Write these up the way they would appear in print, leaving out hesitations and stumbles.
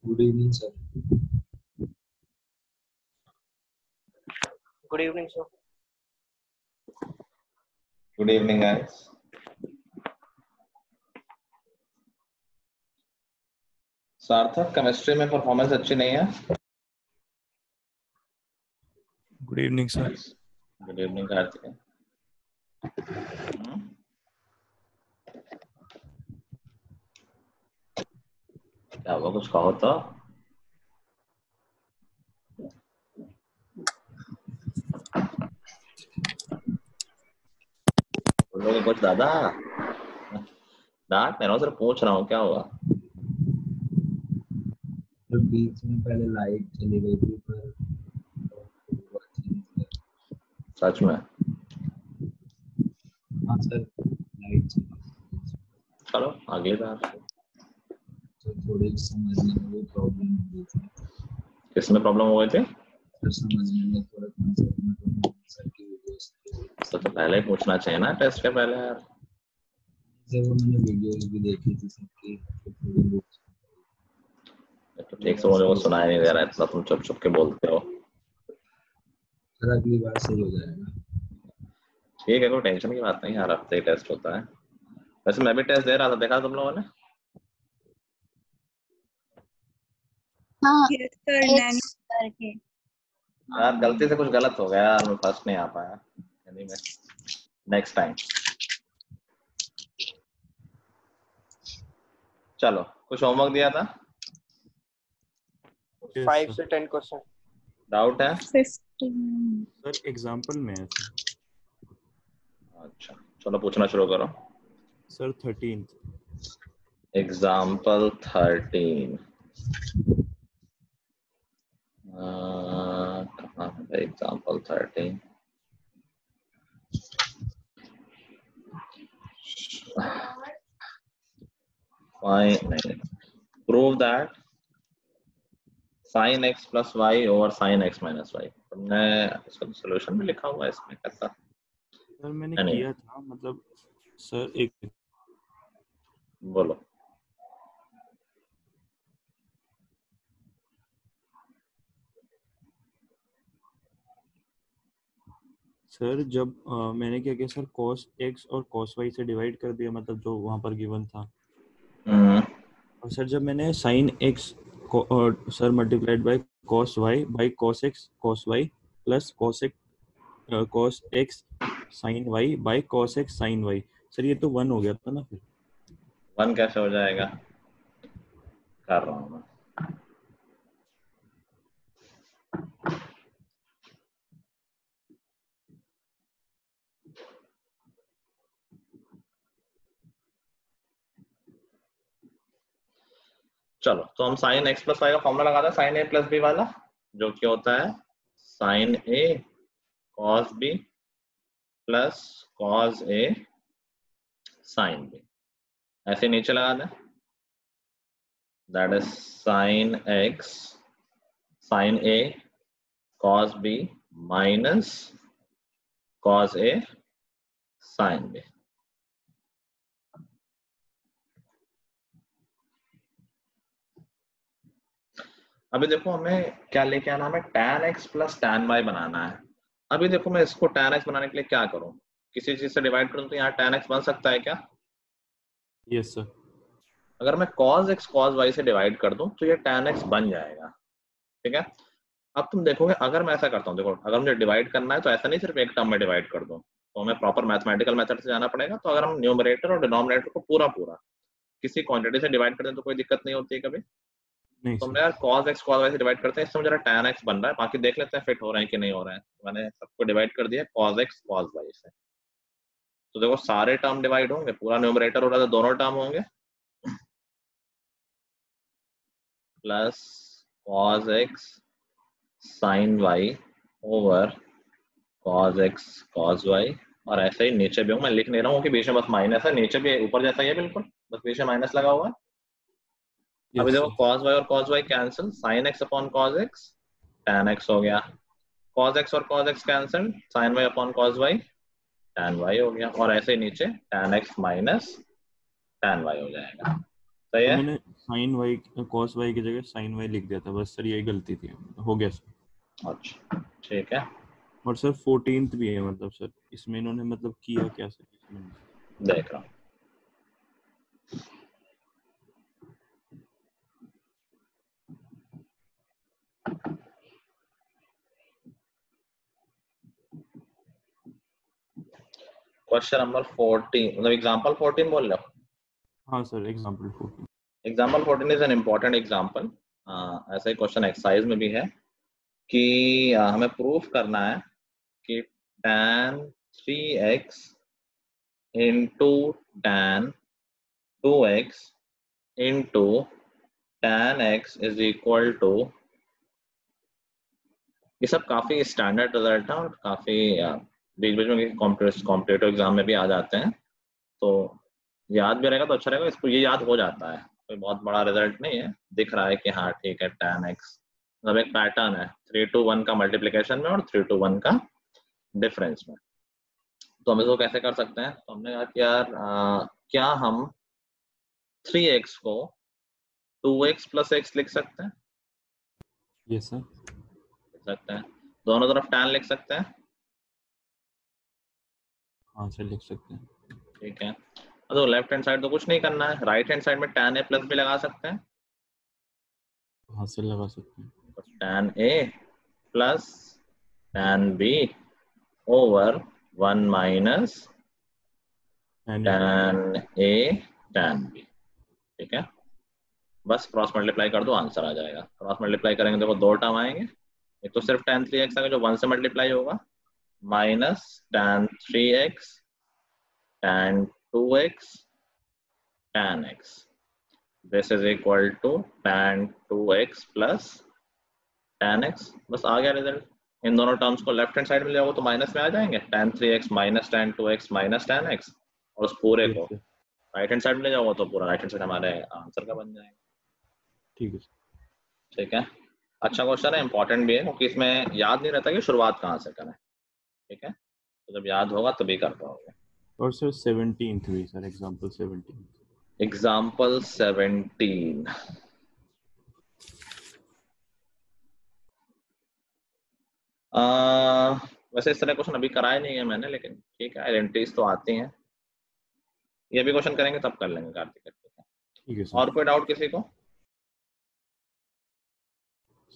Good evening sir. Good evening sir. Good evening guys. सार्थक, chemistry में performance अच्छी नहीं है। Good evening sir. Good evening Kartik. क्या हुआ, कुछ कहो तो। बोलोगे कुछ दादा? डांट नहीं रहा हूँ, सिर्फ पूछ रहा हूँ क्या हुआ। तो बीच में पहले लाइट चली गई थी पर सच में? हाँ सर, लाइट चली गई चलो अगली बार। तो थोड़ी समझने में भी प्रॉब्लम हो गई थी। किसमें प्रॉब्लम हो गई थी? सर समझने में थोड़ा कॉन्सेप्ट में प्रॉब्लम, सर की वीडियोस तो पहले ही पूछना चाहिए ना टेस्ट के पहले यार। सर वो मैंने वीडियोस भी देखी थी सबकी, तो थोड़ी बहुत तो ठीक से मुझे वो सुनाई नहीं दे रहा है, इतना तुम चुप चुप के बोलते हो। सर अगली बार सही हो जाएगा। ठीक है, कोई टेंशन की बात नहीं, हर हफ्ते ही टेस्ट होता है। वैसे मैं भी टेस्ट दे रहा था, देखा तुम लोगों ने? हाँ, Yes, sir, नैनो करके। यार गलती से कुछ गलत हो गया यार, मैं फर्स्ट नहीं आ पाया। Next time. चलो, कुछ होमवर्क दिया था? 5 से 10 क्वेश्चन। डाउट है? 15। सर एग्जांपल में है सर। अच्छा चलो पूछना शुरू करो। Sir 13th। एग्जाम्पल 13। कहाँ है एग्जाम्पल 13? नहीं, prove that sin x plus y over sin x minus y। तुमने इसका सॉल्यूशन भी लिखा हुआ है इसमें कैसा? सर मैंने नहीं। किया था, मतलब सर एक बोलो। सर जब मैंने क्या किया सर, cos x और cos y से डिवाइड कर दिया, मतलब जो वहां पर गिवन था। और सर जब मैंने sin x को sir multiplied by cos y बाय cos x cos y plus cos x sin y बाय cos x sin y, sir ये तो 1 हो गया था ना फिर। 1 कैसे हो जाएगा? कर रहा हूँ मैं। चलो तो हम sin x प्लस वाई का फॉर्मूला लगाते हैं, sin a प्लस बी वाला, जो कि होता है sin a cos b plus cos a sin b। ऐसे नीचे लगा दें, that is sin x sin a cos b minus cos a sin b। अभी देखो हमें क्या लेके आना है, हमें tan x plus tan y बनाना है। अभी देखो मैं इसको tan x बनाने के लिए क्या करूं, किसी चीज से डिवाइड करूं तो यहाँ tan x बन सकता है क्या? Yes sir. अगर मैं cos x cos y से डिवाइड कर दूं तो ये tan x बन जाएगा। ठीक है, अब तुम देखोगे अगर मैं ऐसा करता हूँ, देखो अगर मुझे डिवाइड करना है तो ऐसा नहीं सिर्फ एक टर्म में डिवाइड कर दूं, तो हमें प्रॉपर मैथमेटिकल मेथड से जाना पड़ेगा। तो अगर हम न्यूमरेटर और डिनोमिनेटर को पूरा पूरा किसी क्वांटिटी से डिवाइड कर दें तो कोई दिक्कत नहीं होती है कभी। नहीं तो सर। हम यार cos x cos y से डिवाइड करते हैं, इससे जरा tan x बन रहा है, बाकी देख लेते हैं फिट हो रहे हैं कि नहीं हो रहे हैं। मैंने सबको डिवाइड कर दिया cos x cos y से, तो देखो सारे टर्म डिवाइड होंगे, पूरा न्यूमरेटर हो रहा है तो दोनों टर्म होंगे, plus cos x sin y over cos x cos y। और ऐसे ही नीचे भी हूँ, मैं लिख नहीं रहा हूँ कि बीच में बस माइनस है, नीचे भी ऊपर जैसा ही है बिल्कुल, बस बीच में माइनस लगा हुआ है। अभी देखो cos y और cos y cancel, sin x upon cos x tan x हो गया, cos x और cos x cancel, sin y upon cos y tan y हो गया, और ऐसे ही नीचे tan x minus tan y हो जाएगा। सही तो है। मैंने साइन वाई कॉस वाई की जगह साइन वाई लिख दिया था, बस सर यही गलती थी, हो गया सर। अच्छा ठीक है, और सर 14th भी है, मतलब सर इसमें इन्होंने मतलब किया क्या सर इसमें? देख रहा हूँ। क्वेश्चन नंबर 14 मतलब एग्जांपल 14 बोल रहे हो? हाँ sir, example 14। Example 14 is an important example. ऐसा ही क्वेश्चन एक्सरसाइज में भी है कि हमें प्रूफ करना है कि tan 3x into tan 2x into tan x is equal to, ये सब काफी स्टैंडर्ड रिजल्ट है और काफी बीच बीच में कॉम्पिटेटिव एग्जाम में भी आ जाते हैं, तो याद भी रहेगा तो अच्छा रहेगा। इसको ये याद हो जाता है, कोई बहुत बड़ा रिजल्ट नहीं है, दिख रहा है कि हाँ ठीक है tan x मतलब एक पैटर्न है 3 to 1 का मल्टीप्लिकेशन में और 3 to 1 का डिफरेंस में। तो हम इसको कैसे कर सकते हैं? तो हमने कहा कि यार क्या हम 3x को 2x plus x लिख सकते हैं? Yes sir. लिख सकते हैं। दोनों तरफ tan लिख सकते हैं? हाँ सर, लिख सकते हैं। ठीक है, तो लेफ्ट हैंड साइड तो कुछ नहीं करना है, राइट हैंड साइड में tan a प्लस भी लगा सकते हैं। हाँ सर, लगा सकते हैं। तो tan a plus tan b over 1 minus tan a tan b। ठीक है, बस क्रॉस मल्टीप्लाई कर दो, आंसर आ जाएगा। क्रॉस मल्टीप्लाई करेंगे देखो दो टर्म आएंगे, एक तो सिर्फ tan 3x आएगा जो 1 से मल्टीप्लाई होगा, minus tan 3x tan 2x tan x, this is equal to tan 2x plus tan x। बस आ गया रिजल्ट। इन दोनों टर्म्स को लेफ्ट हैंड साइड में ले जाओगे तो माइनस में आ जाएंगे, tan 3x minus tan 2x minus tan x, और उस पूरे यस को सर। राइट हैंड साइड में ले जाओगे तो पूरा राइट हैंड साइड हमारे आंसर का बन जाएगा। ठीक है सर। ठीक है, अच्छा क्वेश्चन है, इंपॉर्टेंट भी है क्योंकि इसमें याद नहीं रहता कि शुरुआत कहाँ से करें। ठीक है, तो जब याद होगा तभी कर पाओगे। और सर 17th भी सर, एग्जाम्पल 17। एग्जाम्पल 17 वैसे इस तरह क्वेश्चन अभी कराए नहीं है मैंने, लेकिन ठीक है आइडेंटिटीज तो आती हैं, ये भी क्वेश्चन करेंगे तब कर लेंगे कार्तिक। ठीक है, ठीक है सर। और कोई डाउट किसी को?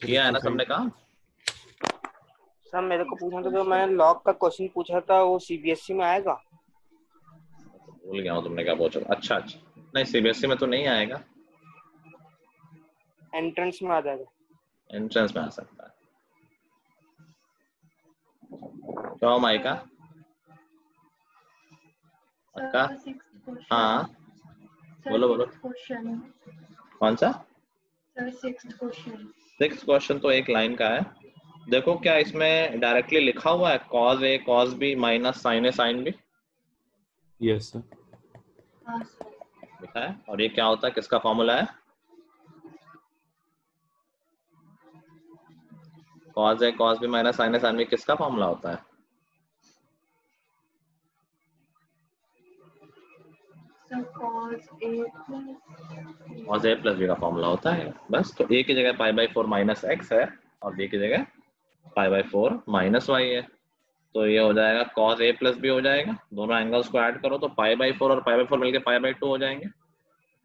सर किया है ना एक्सरसाइज। सबने काम? सर मेरे को पूछना था, जो मैंने लॉग का क्वेश्चन पूछा था वो सीबीएसई में आएगा? भूल गया हूँ तुमने क्या पूछा। अच्छा अच्छा, नहीं सीबीएसई में तो नहीं आएगा, एंट्रेंस में आ जाएगा। एंट्रेंस में आ सकता है। क्या माइका? पक्का? हाँ बोलो बोलो। क्वेश्चन कौन सा? Sir, sixth question. 6th question तो एक लाइन का है। देखो क्या इसमें डायरेक्टली लिखा हुआ है cos a cos b minus sin a sin b? Yes sir. हाँ सर। लिखा है। और ये क्या होता है, किसका फॉर्मूला है? cos a cos b minus sin a sin b किसका फॉर्मूला होता है? Sir cos a cos a plus b का फॉर्मूला होता है। बस तो a की जगह पाई बाई 4 माइनस x है और b की जगह पाई बाई 4 माइनस y है, तो ये हो जाएगा cos a प्लस b हो जाएगा। दोनों एंगल्स को ऐड करो तो पाई बाई 4 और पाई बाई 4 मिलके पाई बाई 2 हो जाएंगे,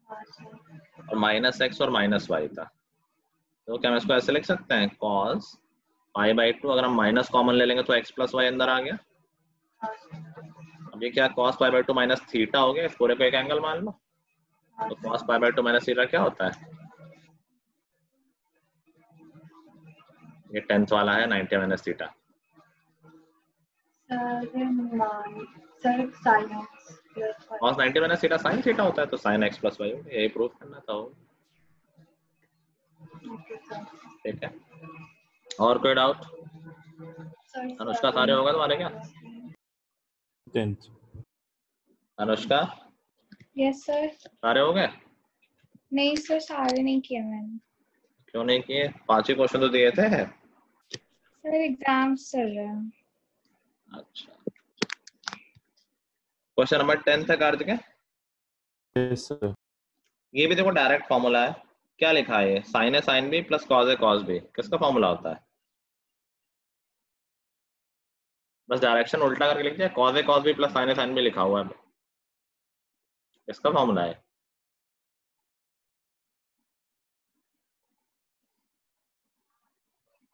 हाँ सर। और माइनस x और माइनस y था। तो क्या हम इसको ऐसे लिख सकते हैं, cos पाई बाई 2, अगर हम माइनस कॉमन ले लेंगे तो x प्लस y अंदर आ गया। हाँ सर। अब ये क्या cos pi by 2 minus theta हो गया, इस पूरे को एक एंगल मान लो। हाँ तो sir. cos pi by 2 minus theta क्या होता है? ये 10th वाला है 90 minus theta. Sir sin x plus cos 90 minus theta sin theta होता है, तो sin x प्लस y हो गया। यही प्रूफ करना था। Okay sir. ठीक है, और कोई डाउट? सर अनुष्का सारे होगा तुम्हारे क्या? 10th। Anushka yes sir. सारे हो गए? नहीं सर, सारे नहीं किए मैंने। क्यों नहीं किए? 5 ही क्वेश्चन तो दिए थे। सर एग्जाम्स चल रहे हैं। अच्छा, क्वेश्चन नंबर 10 है कार्तिक। Yes sir. ये भी देखो डायरेक्ट फॉर्मूला है, क्या लिखा है, sign A sine B plus cos A cos B, किसका फॉर्मूला होता है? बस डायरेक्शन उल्टा करके लिख दिया, cos A cos B plus sign A sine B लिखा हुआ है, किसका फॉर्मूला है?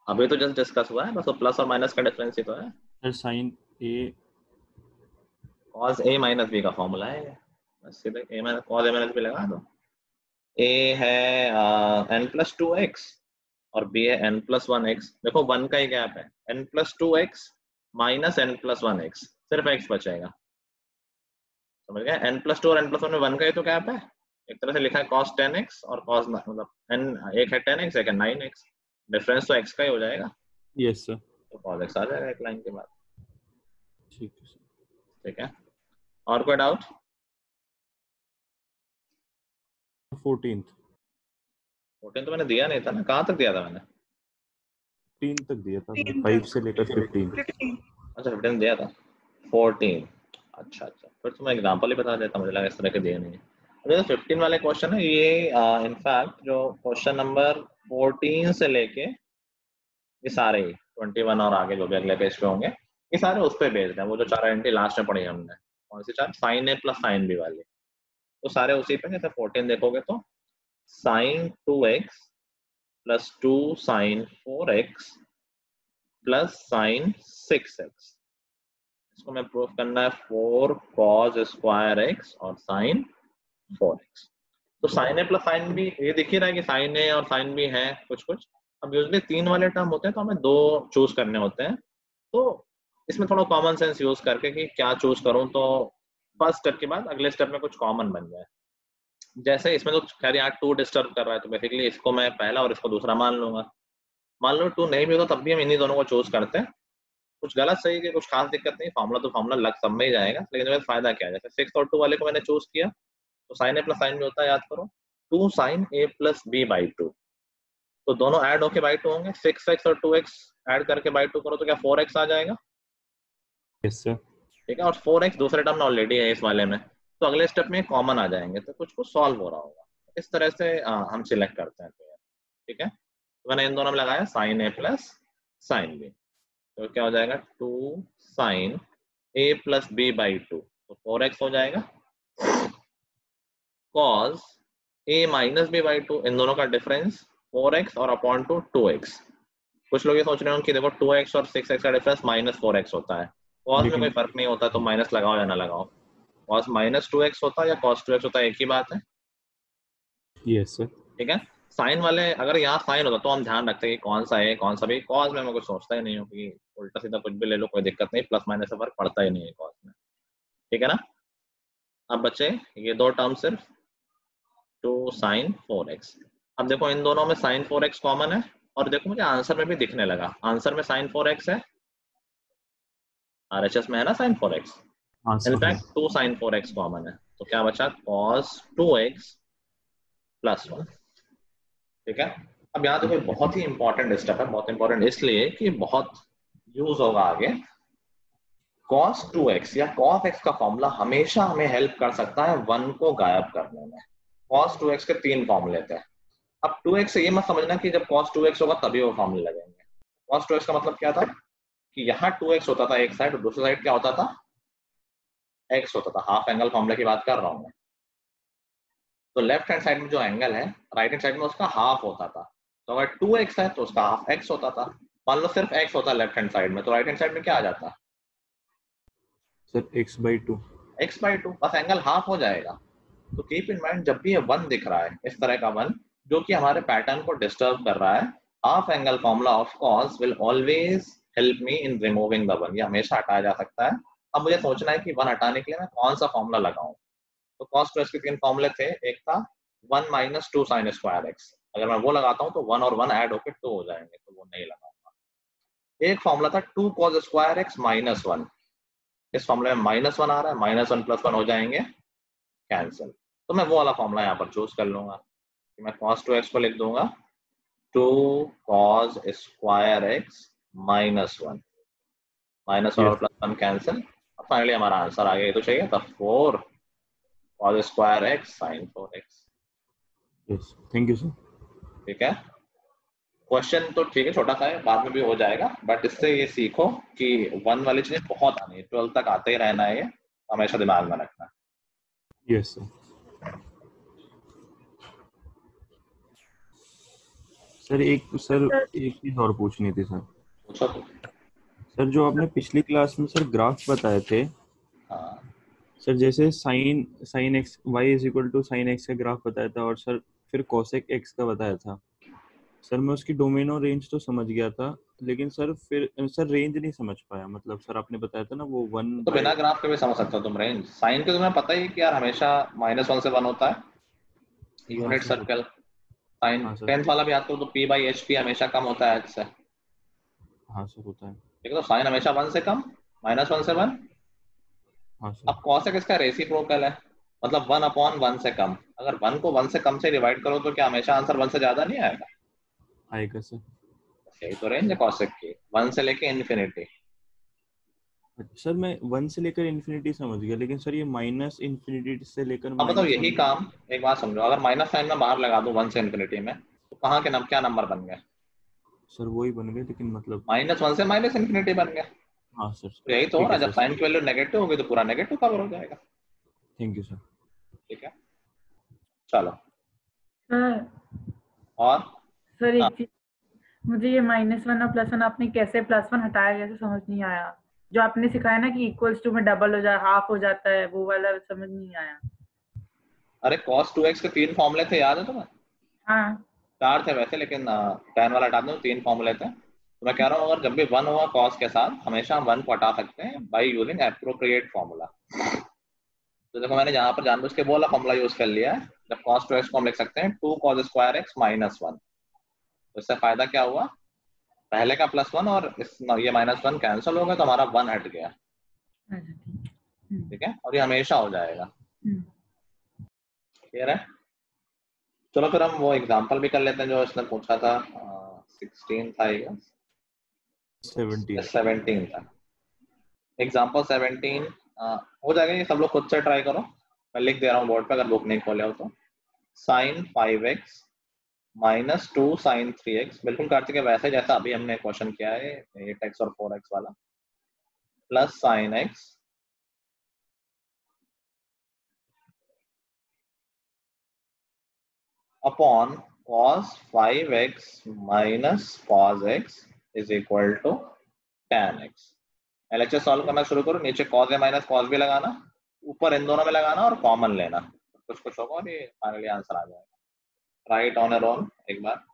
अभी तो जस्ट डिस्कस हुआ है, बस वो प्लस और माइनस का डिफरेंस ही तो है। Sir sign A cos A minus B का फॉर्मूला है, बस सीधे ए minus cos A minus B लगा दो। ए है n प्लस 2x और b है n प्लस 1x। देखो 1 का ही गैप है, n plus 2x minus n plus 1x, सिर्फ x बचेगा, समझ गए? n प्लस 2 और n प्लस 1 में 1 का ही तो गैप है, एक तरह से लिखा है cos 10x और cos मतलब n एक है 10x एक है 9x, डिफरेंस तो x का ही हो जाएगा, यस सर तो cos x आ जाएगा एक लाइन के बाद। ठीक है सर। ठीक है, और कोई डाउट? 14 14 तो मैंने दिया नहीं था ना, कहाँ तक दिया था मैंने? 3 तक दिया था सर, 5 से लेकर 15। अच्छा 15 दिया था, 14 अच्छा अच्छा, फिर तो मैं एग्जांपल ही बता देता, मुझे लगा इस तरह के दिए नहीं है। अब जो 15 वाले क्वेश्चन है ये इनफैक्ट जो क्वेश्चन नंबर 14 से लेके ये सारे 21 और आगे जो भी अगले पेज पे होंगे ये सारे उस पर बेस्ड हैं, वो जो चार आइडेंटिटी लास्ट में पढ़ी है हमने, कौन सी चार? Sine a plus sine b वाली, तो सारे उसी पे। जैसे 14 देखोगे तो sine 2x plus 2 sine 4x plus sine 6x, इसको मैं प्रूफ करना है 4 cos स्क्वायर x और साइन 4x। तो sine a plus sine b, ये दिख ही रहा है कि साइन ए और साइन बी है कुछ कुछ। अब यूजली 3 वाले टर्म होते हैं तो हमें 2 चूज करने होते हैं, तो इसमें थोड़ा कॉमन सेंस यूज करके कि क्या चूज करूं तो फर्स्ट स्टेप के बाद अगले स्टेप में कुछ कॉमन बन जाए। जैसे इसमें तो खैर यहाँ 2 डिस्टर्ब कर रहा है, तो बेसिकली इसको मैं पहला और इसको दूसरा मान लूंगा। मान लो 2 नहीं भी होता तब भी हम इन्हीं दोनों को चूज करते हैं, कुछ गलत सही की कुछ खास दिक्कत नहीं, फॉर्मूला तो फॉर्मूला लग सब में ही जाएगा, लेकिन इसमें फायदा क्या है? जैसे 6 और 2 वाले को मैंने चूज किया तो sine a plus sine b होता है, याद करो 2 sine a plus b by 2, तो दोनों ऐड होके बाई 2 होंगे, 6x और 2x ऐड करके बाई 2 करो तो क्या 4x आ जाएगा? यस सर ठीक है, और 4x दूसरे टर्म में ऑलरेडी है इस वाले में, तो अगले स्टेप में कॉमन आ जाएंगे, तो कुछ कुछ सॉल्व हो रहा होगा, इस तरह से हम सिलेक्ट करते हैं। ठीक है, तो मैंने इन दोनों में लगाया sine a plus sine b, तो क्या हो जाएगा 2 sine a plus b by 2, तो 4x हो जाएगा, cos a minus b by 2, इन दोनों का डिफरेंस 4x और अपॉन टू 2x। कुछ लोग ये सोच रहे हो कि देखो 2x और 6x का डिफरेंस माइनस 4x होता है, cos में कोई फर्क नहीं होता, तो माइनस लगाओ या ना लगाओ, cos माइनस 2x होता है या cos 2x होता है, एक ही बात है। यस सर ठीक है, साइन वाले अगर यहाँ साइन होता तो हम ध्यान रखते हैं कि कौन सा है कौन सा भी, cos में मैं कुछ सोचता ही नहीं हूँ कि उल्टा सीधा कुछ भी ले लो कोई दिक्कत नहीं, प्लस माइनस से फर्क पड़ता ही नहीं है cos में। ठीक है ना, अब बचे ये दो टर्म सिर्फ 2 साइन 4x। अब देखो इन दोनों में साइन 4x कॉमन है, और देखो मुझे आंसर में भी दिखने लगा, आंसर में साइन 4x है, RHS में है ना sign 4x, in fact 2 sine 4x common है, तो क्या बचा cos 2x प्लस 1। ठीक है, अब यहाँ देखो बहुत ही इंपॉर्टेंट स्टेप है, बहुत इंपॉर्टेंट इसलिए कि बहुत यूज होगा आगे। cos 2x या cos x का फॉर्मूला हमेशा हमें हेल्प कर सकता है 1 को गायब करने में। cos 2x के 3 फॉर्मूले थे, अब 2x से ये मत समझना कि जब cos 2x होगा तभी वो फॉर्मूले लगेंगे। cos 2x का मतलब क्या था कि यहाँ 2x होता था एक साइड और दूसरी साइड क्या होता था, x होता था, हाफ एंगल फॉर्मूले की बात कर रहा हूँ मैं। तो लेफ्ट हैंड साइड में जो एंगल है राइट हैंड साइड में उसका हाफ होता था, तो अगर 2x है तो उसका हाफ x होता था। मान लो सिर्फ x होता लेफ्ट हैंड साइड में, तो राइट हैंड साइड में क्या आ जाता सर x/2, x/2, बस एंगल हाफ हो जाएगा। तो कीप इन माइंड जब भी ये 1 दिख रहा है इस तरह का 1 जो कि हमारे पैटर्न को डिस्टर्ब कर रहा है, half angle formula of cos will always help me in removing the 1, ये हमेशा हटाया जा सकता है। अब मुझे सोचना है कि 1 हटाने के लिए मैं कौन सा फॉर्मूला लगाऊं, तो cos 2x के 3 फॉर्मूले थे, एक था 1 माइनस 2 साइन स्क्वायर x, अगर मैं वो लगाता हूं तो 1 और 1 ऐड होकर 2 हो जाएंगे, तो वो नहीं लगाऊंगा। एक फॉर्मूला था 2 cos स्क्वायर x माइनस 1, इस फॉर्मूले में माइनस 1 आ रहा है, माइनस 1 प्लस 1 हो जाएंगे कैंसिल, तो मैं वो वाला फॉर्मूला यहाँ पर चूज कर लूंगा कि मैं cos 2x को लिख दूंगा 2 cos square x minus 1, minus 1 और प्लस 1 कैंसिल, और फाइनली हमारा आंसर आ गया, तो चाहिए था 4 cos square x sin 4x। Yes, thank you sir. ठीक है, क्वेश्चन तो ठीक है छोटा सा है, बाद में भी हो जाएगा, बट इससे ये सीखो कि 1 वाली चीजें बहुत आनी है, 12 तक आते ही रहना है, ये हमेशा दिमाग में रखना है। Yes sir. सर एक चीज और पूछनी थी सर। पूछो तो। सर जो आपने पिछली क्लास में सर ग्राफ बताए थे, हाँ सर जैसे sine x y is equal to sine x का ग्राफ बताया था, और सर फिर कोसेक एक्स का बताया था। सर मैं उसकी डोमेन और रेंज तो समझ गया था, लेकिन सर फिर सर रेंज नहीं समझ पाया। मतलब सर आपने बताया था ना वो वन तो बाय। बिना ग्राफ के भी समझ सकते हो तुम रेंज। साइन के तुम्हें पता ही है कि यार हमेशा -1 से 1 होता है, हाँ यूनिट सर सर्कल। साइन हाँ सर। 10th वाला भी याद करो तो p/h हमेशा कम होता है h से, हाँ सर होता है। ठीक है, तो साइन हमेशा 1 से कम, -1 से 1। हाँ अब सर। कॉसेक इसका रेसिप्रोकल है, मतलब 1/1 से कम। अगर 1 को 1 से कम से डिवाइड करो तो क्या हमेशा आंसर 1 से ज्यादा नहीं आएगा? आएगा सर। यही तो रेंज है कॉसेक की, 1 से लेके इन्फिनिटी। सर मैं वन से लेकर इन्फिनिटी समझ गया, लेकिन सर ये माइनस इन्फिनिटी से लेकर अब बताओ यही -1। काम, एक बात समझो, अगर माइनस साइन में बाहर लगा दूं 1 से इन्फिनिटी में, तो कहाँ के क्या नंबर बन गए? सर वही बन गए, लेकिन मतलब -1 से माइनस इन्फिनिटी बन गया। हाँ सर। तो यही तो हो ठीक रहा है है, जब सर। साइन की वैल्यू नेगेटिव होगी तो पूरा नेगेटिव कवर हो जाएगा। Thank you sir. ठीक है, चलो। सर और सर हाँ, एक चीज, मुझे ये -1 और +1 आपने कैसे +1 हटाया कैसे समझ नहीं आया। जो आपने सिखाया ना कि इक्वल्स टू में डबल हो जाए, हाफ हो जाता है, वो वाला समझ नहीं आया। अरे cos 2x के 3 फॉर्मूले थे, याद है तुम्हें? हाँ 4 थे वैसे, लेकिन tan वाला हटा दो, 3 फॉर्मूले थे। तो मैं कह रहा हूँ अगर जब भी 1 हुआ cos के साथ, हमेशा हम 1 को हटा सकते हैं बाई यूजिंग एप्रोप्रिएट फॉर्मूला। तो देखो मैंने जहां पर जानबूझ के बोला फॉर्मूला यूज कर लिया है। जब cos 2x को हम लिख सकते हैं 2 cos स्क्वायर x -1। तो इससे फायदा क्या हुआ, पहले का +1 और ये -1 कैंसिल हो गया, तो हमारा 1 हट गया। अच्छा ठीक है। ठीक है, और ये हमेशा हो जाएगा। हम्म। क्लियर है? चलो फिर हम वो एग्जांपल भी कर लेते हैं जो इसने पूछा था, 16 था ये, 17। 17 था। एग्जांपल 17 हो जाएगा, ये सब लोग खुद से ट्राई करो, मैं लिख दे रहा हूँ बोर्ड पे अगर बुक नहीं खोले हो तो। sin 5x -2 sin 3x, बिल्कुल कार्तिक है वैसे जैसा अभी हमने क्वेश्चन किया है 8x और 4x वाला, plus sin x upon cos 5x minus cos x is equal to tan x। LHS solve करना शुरू करो, नीचे cos a minus cos b लगाना, ऊपर इन दोनों में लगाना और कॉमन लेना, कुछ कुछ होगा और ये फाइनली आंसर आ जाएगा। राइट ऑन एयर ऑन एक बार।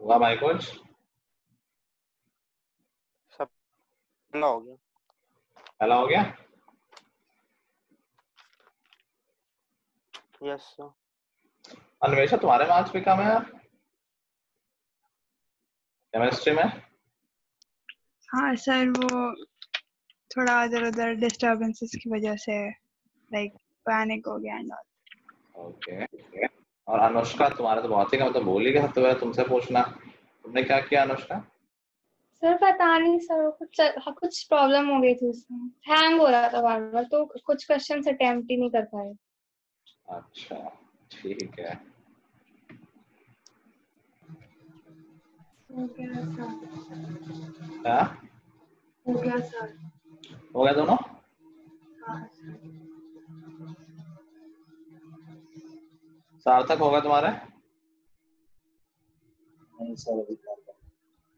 होगा भाई कुछ? सब पहला हो गया। पहला हो गया? Yes sir. अन्वेषा तुम्हारे मार्क्स भी कम है यार केमिस्ट्री में। हाँ सर, वो थोड़ा इधर उधर डिस्टरबेंसेस की वजह से लाइक पैनिक हो गया एंड ऑल। ओके। और अनुष्का तुम्हारे तो बहुत ही कम, तो भूल ही गया तो तुमसे पूछना, तुमने क्या किया अनुष्का? सर पता नहीं सर, कुछ प्रॉब्लम हो गई थी उसमें, हैंग हो रहा था बार बार, तो कुछ क्वेश्चन अटेम्प्ट ही नहीं कर पाए। अच्छा ठीक है। हो गया सर। क्या हो गया सर। हो गया दोनों? हाँ सर। सार्थक होगा तुम्हारे? नहीं सर अभी कर रहा हूँ।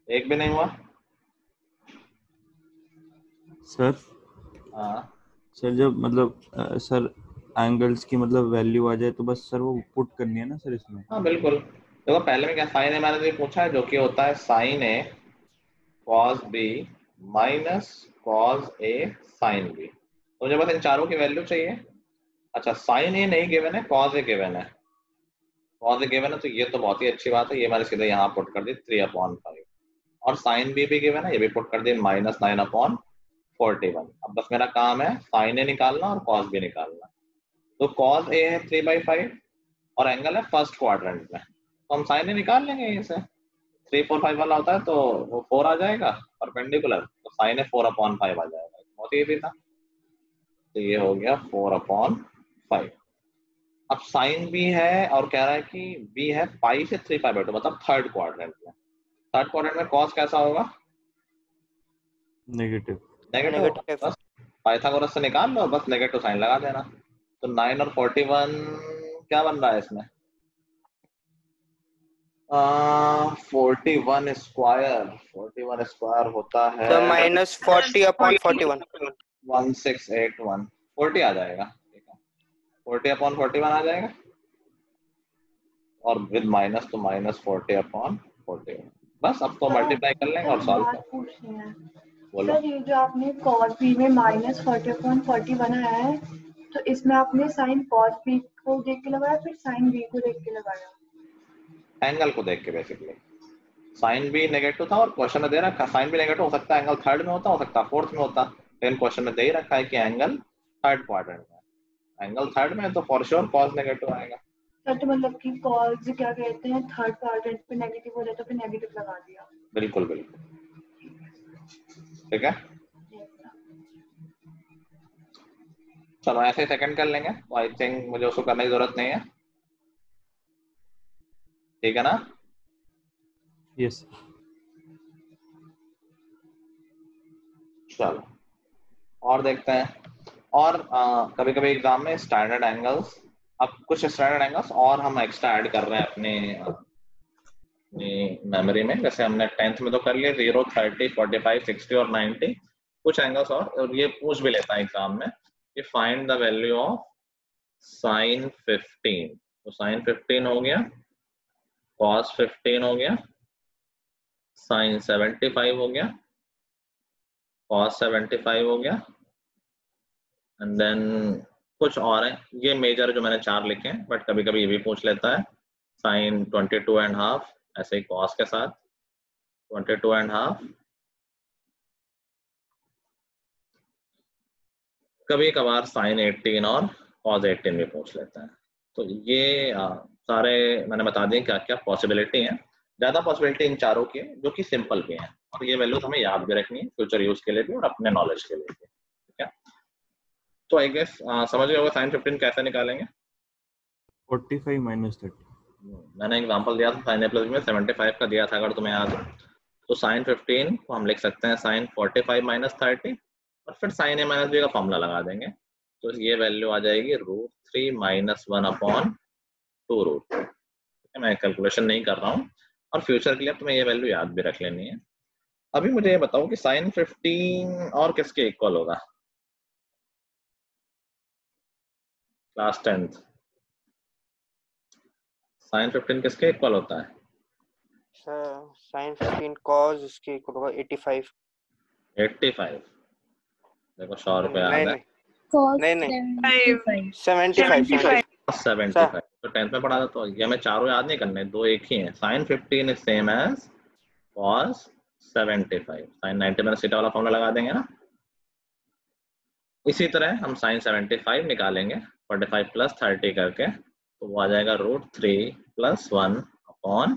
एक भी नहीं हुआ? सर हाँ सर जब मतलब सर एंगल्स की मतलब वैल्यू आ जाए तो बस सर वो पुट करनी है ना सर इसमें। हाँ बिल्कुल। देखो पहले में क्या साइन ए मैंने तो ये पूछा है जो कि होता है sign A cos B minus cos A sign b. तो मुझे बस इन चारों की वैल्यू चाहिए। अच्छा साइन ए नहीं गिवन है, कॉस ए गिवन है। कॉस ए गिवन है तो ये तो बहुत ही अच्छी बात है, ये मैंने सीधे यहाँ पुट कर दी 3/5। और साइन बी भी गिवन है, ये भी पुट कर दी -9/41। अब बस मेरा काम है साइन ए निकालना और कॉस बी निकालना। तो कॉस ए है 3/5 और एंगल है फर्स्ट क्वाड्रेंट में, तो हम साइन ए निकाल लेंगे यहीं से। 3 4 5 वाला होता है तो वो 4 आ जाएगा परपेंडिकुलर, तो साइन ए 4/5 आ जाएगा। बहुत ही इजी था। तो ये हो गया 4/5। अब साइन बी है और कह रहा है कि बी है पाई से 3π/2, मतलब थर्ड क्वाड्रेंट में। थर्ड क्वाड्रेंट में कॉस कैसा होगा? नेगेटिव। नेगेटिव। नेगेटिव। बस पाइथागोरस से निकाल लो, बस नेगेटिव साइन लगा देना। तो 9 और 41 क्या बन रहा है इसमें? 41 स्क्वायर होता है तो -40/41। 1681। 40 आ जाएगा। ठीक है 40/41 आ जाएगा, और विद माइनस तो -40/41। बस अब तो मल्टीप्लाई कर लेंगे और सॉल्व कर। पूछनी है बोलो। सर, ये जो आपने cos b में -40/41 बनाया है, तो इसमें आपने साइन cos b को देख के लगाया फिर साइन b को देख के लगाया? एंगल को देख के बेसिकली। साइन भी नेगेटिव था और क्वेश्चन में दे रखा साइन भी नेगेटिव हो सकता है, एंगल थर्ड में होता, हो सकता है फोर्थ में होता, लेकिन क्वेश्चन में दे ही रखा है कि एंगल थर्ड क्वाड्रेंट में। एंगल थर्ड में है तो फॉर श्योर कॉस नेगेटिव आएगा। सर तो मतलब कि cos क्या कहते हैं, थर्ड क्वाड्रेंट पे नेगेटिव हो जाए तो फिर नेगेटिव लगा दिया। बिल्कुल बिल्कुल। ठीक है चलो ऐसे सेकंड कर लेंगे, तो आई थिंक मुझे उसको करने की जरूरत नहीं है। ठीक है ना? यस। चलो और देखते हैं। और कभी कभी एग्जाम में स्टैंडर्ड एंगल्स, अब कुछ स्टैंडर्ड एंगल्स और हम एक्स्ट्रा ऐड कर रहे हैं अपने मेमोरी में। जैसे हमने 10th में तो कर लिए 0 30 45 60 और 90, कुछ एंगल्स और ये पूछ भी लेता है एग्जाम में कि find the value of sine 15। तो साइन 15 हो गया, कॉस 15 हो गया, साइन 75 हो गया, कॉस 75 हो गया, एंड देन कुछ और है, ये मेजर जो मैंने 4 लिखे हैं, बट कभी कभी ये भी पूछ लेता है साइन 22.5, ऐसे ही कॉस के साथ 22.5। कभी कभार साइन 18 और कॉस 18 भी पूछ लेता है। तो ये सारे मैंने बता दिए क्या क्या पॉसिबिलिटी है। ज्यादा पॉसिबिलिटी इन चारों की है जो कि सिंपल भी है, और ये वैल्यूज हमें याद भी रखनी है फ्यूचर यूज के लिए भी और अपने नॉलेज के लिए भी। ठीक है तो आई गेस समझ गए होगा साइन 15 कैसे निकालेंगे। 45 माइनस 30। मैंने एग्जांपल दिया था साइन ए प्लस बी में 75 का दिया था, अगर तुम्हें याद हो। तो साइन 15 को हम लिख सकते हैं साइन 45 माइनस 30, और फिर साइन ए माइनस बी का फॉर्मूला लगा देंगे। तो ये वैल्यू आ जाएगी √3 - 1/2√2। मैं कैलकुलेशन नहीं कर रहा हूँ, और फ्यूचर के लिए तुम्हें ये वैल्यू याद भी रख लेनी है। अभी मुझे ये बताओ कि साइन 15 और किसके इक्वल होगा क्लास 10th? साइन 15 किसके इक्वल होता है? सर साइन 15 कॉस इसके इक्वल होगा 85। 85 देखो 100 रुपए आ नहीं गए। नहीं cos नहीं नहीं 75 75 75 तो 10th में पढ़ा था, तो ये मैं चारों याद नहीं करने, दो एक ही हैं। Sine 15 is same as cos 75। Sine 90 में सीटा वाला फॉर्मूला लगा देंगे ना। इसी तरह हम साइन 75 निकालेंगे 45 प्लस 30 करके, तो वो आ जाएगा √3 + 1 अपॉन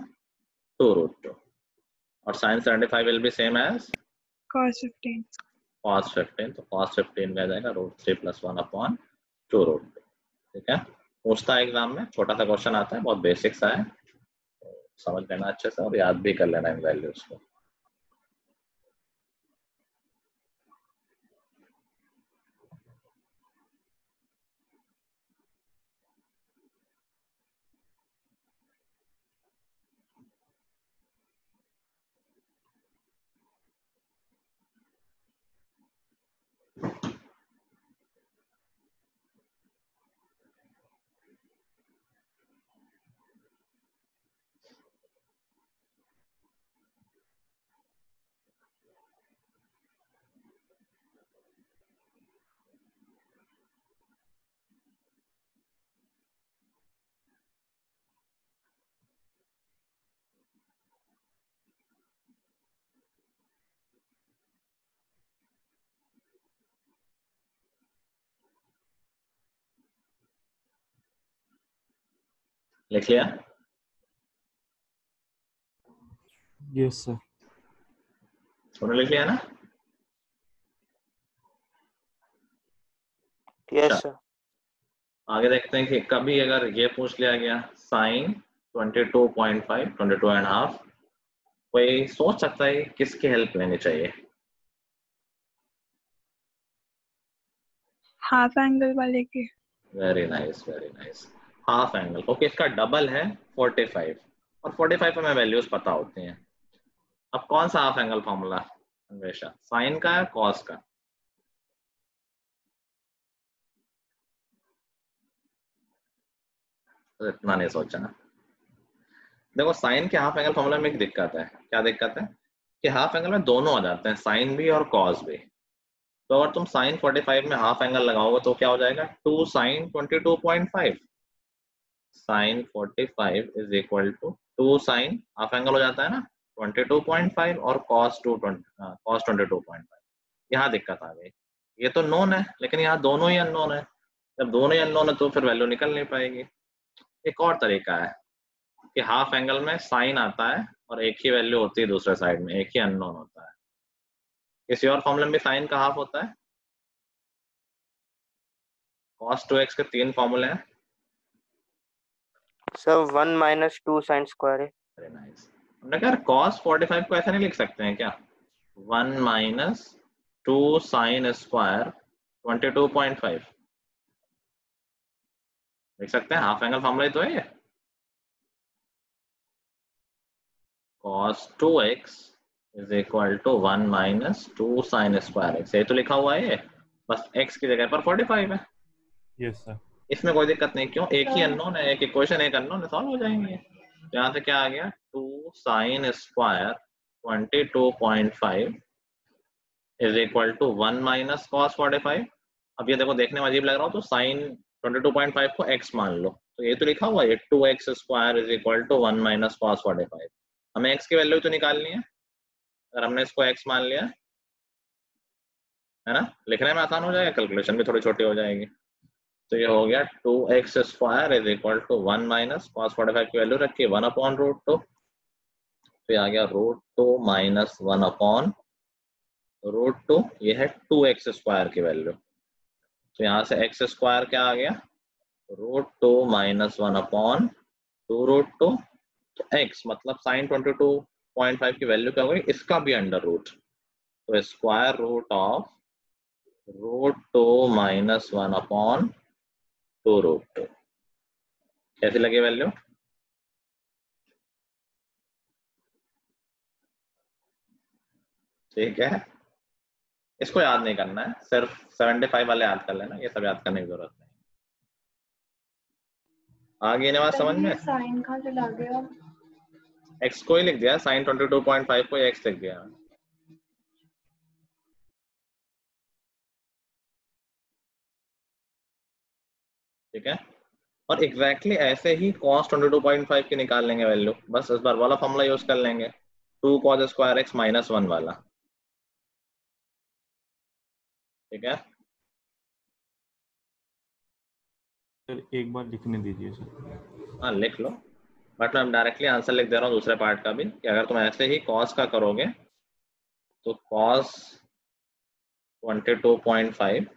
2√2। और sine 75 will be same as cos 15 cos 15, तो cos 15 में आ जाएगा √3 + 1 अपॉन 2√2। ठीक है, पूछता है एग्जाम में, छोटा सा क्वेश्चन आता है, बहुत बेसिक सा है, तो समझ लेना अच्छे से और याद भी कर लेना इन वैल्यूज को। लिख लिया? Yes sir. तूने लिख लिया ना? Yes sir. आगे देखते हैं कि कभी अगर ये पूछ लिया गया साइन 22.5 22.5, कोई सोच सकता है किसकी हेल्प लेनी चाहिए? हाफ एंगल वाले की। Very nice very nice. Half angle, okay, इसका डबल है 45 और 45 हमें वैल्यूज पता होती हैं। अब कौन सा हाफ एंगल फॉर्मूला हमेशा, साइन का या कॉस का? तो इतना नहीं सोचा ना। देखो साइन के हाफ एंगल फॉर्मूला में एक दिक्कत है। क्या दिक्कत है? कि हाफ एंगल में दोनों आ जाते हैं, साइन भी और कॉस भी। तो अगर तुम साइन 45 में हाफ एंगल लगाओगे तो क्या हो जाएगा, 2 sin 22.5। Sine 45 is equal to 2 sin, half angle हो जाता है ना 22.5 और cos 22.5। यहाँ दिक्कत आ गई, ये तो नोन है लेकिन यहाँ दोनों ही अननोन है। जब दोनों ही अननोन है तो फिर वैल्यू निकल नहीं पाएगी। एक और तरीका है कि हाफ एंगल में साइन आता है और एक ही वैल्यू होती है दूसरे साइड में, एक ही अननोन होता है। किसी और फॉर्मूले में साइन का हाफ होता है। cos 2x के 3 फॉर्मूले हैं सर 1 - 2 sin स्क्वायर है। Very nice. हमने कहा cos 45 को ऐसा नहीं लिख सकते हैं क्या, 1 - 2 sin स्क्वायर 22.5 लिख सकते हैं। हाफ एंगल फॉर्मूला ही तो है ये। cos 2x is equal to 1 - 2 sin square x, यही तो लिखा हुआ है ये, बस x की जगह पर 45 है। Yes sir. इसमें कोई दिक्कत नहीं, क्यों, एक ही अननोन है, एक इक्वेशन एक अननोन है, सॉल्व हो जाएंगे। तो यहाँ से क्या आ गया, 2 sin square 22.5 is equal to 1 - cos 45। अब ये देखो देखने में अजीब लग रहा हो तो साइन 22.5 को x मान लो, तो ये तो लिखा हुआ है 2x square is equal to 1 - cos 45। हमें x की वैल्यू तो निकालनी है, अगर हमने इसको x मान लिया है ना, लिखने में आसान हो जाएगा, कैलकुलेशन भी थोड़ी छोटी हो जाएगी। तो ये हो गया 2x square is equal to 1 - cos 45 की वैल्यू रखी 1/√2, तो ये आ गया √2 - 1/√2, ये है 2x स्क्वायर की वैल्यू। तो यहाँ से x स्क्वायर क्या आ गया, √2 - 1/2√2, तो x मतलब साइन 22.5 की वैल्यू क्या हो गई, इसका भी अंडर रूट, तो स्क्वायर रूट ऑफ √2 - 1/2√2। कैसी लगी वैल्यू? ठीक है, इसको याद नहीं करना है, सिर्फ 75 वाले याद कर लेना, ये सब याद करने की जरूरत नहीं। आगे नवाज समझ में? साइन कहाँ चला गया? x को ही लिख दिया, sin 22.5 को x लिख दिया। ठीक है, और एग्जैक्टली ऐसे ही cos 22.5 की निकाल लेंगे वैल्यू, बस इस बार वाला फॉर्मूला यूज कर लेंगे, 2 cos स्क्वायर x माइनस 1 वाला। ठीक है, सर एक बार लिखने दीजिए सर। हाँ लिख लो, बट मैं डायरेक्टली आंसर लिख दे रहा हूँ दूसरे पार्ट का भी, कि अगर तुम ऐसे ही cos का करोगे तो cos 22.5,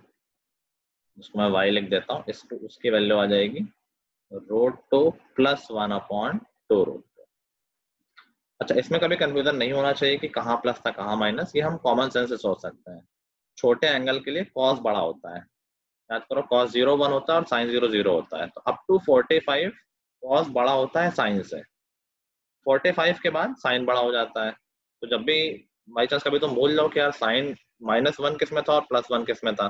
उसको मैं y लिख देता हूँ, इसको उसकी वैल्यू आ जाएगी √2 + 1/2 √2। अच्छा, इसमें कभी कंफ्यूजन नहीं होना चाहिए कि कहाँ प्लस था कहाँ माइनस, ये हम कॉमन सेंस से सोच सकते हैं। छोटे एंगल के लिए cos बड़ा होता है, याद करो cos 0 1 होता है और sin 0 0 होता है, तो अप टू 45 cos बड़ा होता है sin से, 45 के बाद sin बड़ा हो जाता है। तो जब भी बाई चांस कभी तुम भूल जाओ कि यार sin -1 किस में था और +1 किस में था,